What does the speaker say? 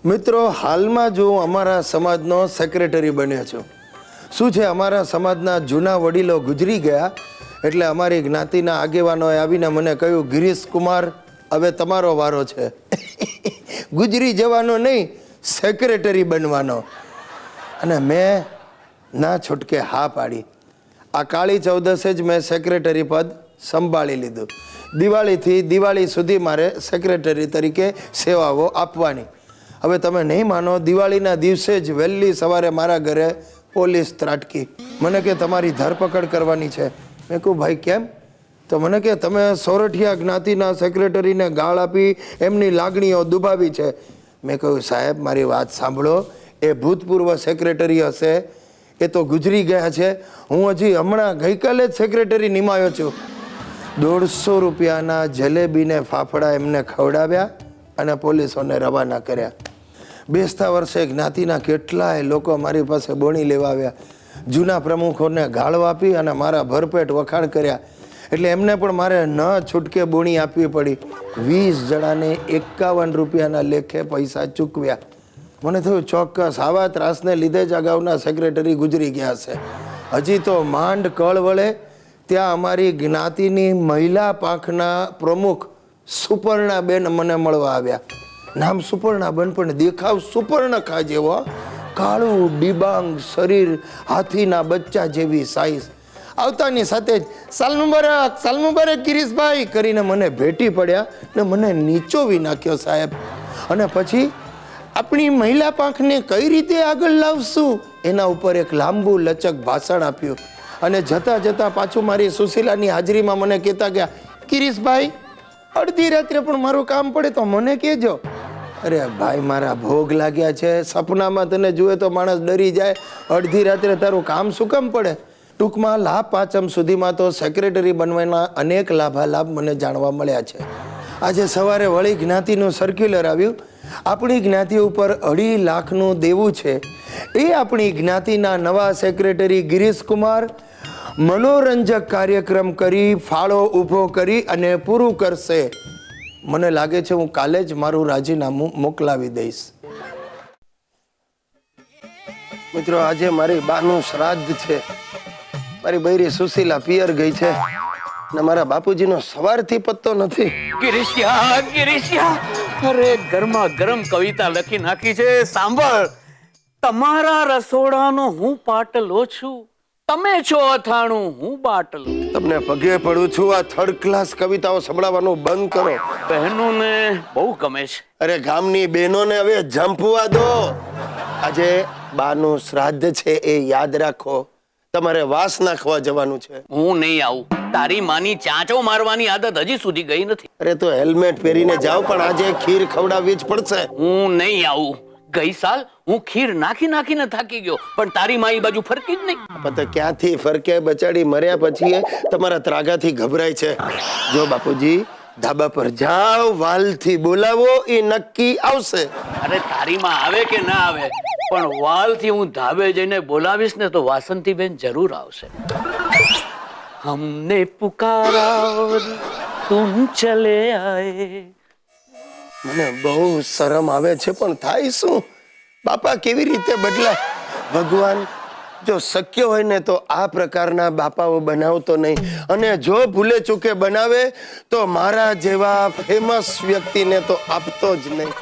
મિત્રો, હાલમાં જો અમારા સમાજનો સેક્રેટરી બન્યો છું. શું છે, અમારા સમાજના જૂના વડીલો ગુજરી ગયા એટલે અમારી જ્ઞાતિના આગેવાનોએ આવીને મને કહ્યું, ગિરીશ કુમાર, હવે તમારો વારો છે. ગુજરી જવાનો નહીં, સેક્રેટરી બનવાનો. અને મેં ના છૂટકે હા પાડી. આ કાળી ચૌદસે જ મેં સેક્રેટરી પદ સંભાળી લીધું. દિવાળીથી દિવાળી સુધી મારે સેક્રેટરી તરીકે સેવાઓ આપવાની. હવે તમે નહીં માનો, દિવાળીના દિવસે જ વહેલી સવારે મારા ઘરે પોલીસ ત્રાટકી. મને કે તમારી ધરપકડ કરવાની છે. મેં કહું, ભાઈ કેમ? તો મને કે તમે સોરઠિયા જ્ઞાતિના સેક્રેટરીને ગાળ આપી એમની લાગણીઓ દુભાવી છે. મેં કહ્યું, સાહેબ મારી વાત સાંભળો, એ ભૂતપૂર્વ સેક્રેટરી હશે, એ તો ગુજરી ગયા છે. હું હજી હમણાં ગઈકાલે જ સેક્રેટરી નિમાયો છું. 150 રૂપિયાના જલેબીને ફાફડા એમને ખવડાવ્યા અને પોલીસોને રવાના કર્યા. બેસતા વર્ષે જ્ઞાતિના કેટલાય લોકો મારી પાસે બોણી લેવા આવ્યા. જૂના પ્રમુખોને ગાળો આપી અને મારા ભરપેટ વખાણ કર્યા. એટલે એમને પણ મારે ન છૂટકે બોણી આપવી પડી. 20 જણાને 51 રૂપિયાના લેખે પૈસા ચૂકવ્યા. મને થયું, ચોક્કસ આવા ત્રાસને લીધે જ અગાઉના સેક્રેટરી ગુજરી ગયા હશે. હજી તો માંડ કળ વળે ત્યાં અમારી જ્ઞાતિની મહિલા પાંખના પ્રમુખ સુપર્ણાબેન મને મળવા આવ્યા. નામ સુપર્ણાબેન પણ દેખાવ સુપર્ણખા જેવો, કાળું ડિબાંગ શરીર, હાથીના બચ્ચા જેવી સાઈઝ. આવતાની સાથે જ સાલ મુબારક ગિરીશભાઈ કરીને મને ભેટી પડ્યા ને મને નીચોવી નાખ્યો સાહેબ. અને પછી આપણી મહિલા પાંખને કઈ રીતે આગળ લાવશું એના ઉપર એક લાંબુ લચક ભાષણ આપ્યું. અને જતા જતા પાછું મારી સુશીલાની હાજરીમાં મને કહેતા ગયા, ગિરીશભાઈ અડધી રાત્રે પણ મારું કામ પડે તો મને કહેજો. અરે ભાઈ, મારા ભોગ લાગ્યા છે. સપનામાં તને જુએ તો માણસ ડરી જાય. અડધી રાત્રે તારું કામ શું કામ પડે? ટૂંકમાં લાભ પાંચમ સુધીમાં તો સેક્રેટરી બનવાના અનેક લાભાલાભ મને જાણવા મળ્યા છે. આજે સવારે વળી જ્ઞાતિનું સર્ક્યુલર આવ્યું. આપણી જ્ઞાતિ ઉપર 2.5 લાખનું દેવું છે. એ આપણી જ્ઞાતિના નવા સેક્રેટરી ગિરીશ કુમાર મનોરંજક કાર્યક્રમ કરી ફાળો ઊભો કરી અને પૂરું કરશે. મને લાગે છે હું કાલે જ મારું રાજીનામું મોકલાવી દઈશ. મિત્રો, આજે મારી બાનું શ્રાદ્ધ છે. મારી બૈરી સુશીલા પિયર ગઈ છે ને મારા બાપુજીનો સવારથી પત્તો નથી. ગિરીશિયા, અરે ગરમા ગરમ કવિતા લખી નાખી છે. સાંભળ, તમારા રસોડાનો હું પાટલો છું, તમે છો અથાણું, હું બાટલો. તમને પગે પડું છું, આ થર્ડ ક્લાસ કવિતાઓ સંભળાવવાનું બંધ કરો. બહેનોને બહુ ગમે છે. અરે ગામની બહેનોને હવે જંપવા દો. આજે બાનું શ્રાદ્ધ છે, એ યાદ રાખો. તમારે વાસ નાખવા જવાનું છે. હું નહીં આવું. તારી માની ચાંચો મારવાની આદત હજી સુધી ગઈ નથી. અરે તો હેલ્મેટ પહેરીને જાવ, પણ આજે ખીર ખવડાવવી જ પડશે. હું નહીં આવું. ગઈ સાલ હું ખીર નાખીને થાકી ગયો, પણ તારી માઈ બાજુ ફરકી જ નહીં. તો ક્યાંથી ફરકે? બચાડી મર્યા પછી તમારા ત્રાગાથી ગભરાય છે. જો બાપુજી, ધાબા પર જાઓ, વાલથી બોલાવો, એ નક્કી આવશે. અરે તારી માં આવે કે ના આવે, પણ વાલથી હું ધાબે જઈને બોલાવીશ ને તો વાસંતી બેન જરૂર આવશે. હમને પુકારા તુમ ચલે આએ. મને બહુ શરમ આવે છે, પણ થાય શું? બાપા કેવી રીતે બદલાય? ભગવાન, જો શક્ય હોય ને તો આ પ્રકારના બાપાઓ બનાવતો નહીં, અને જો ભૂલે ચૂકે બનાવે તો મારા જેવા ફેમસ વ્યક્તિને તો આપતો જ નહીં.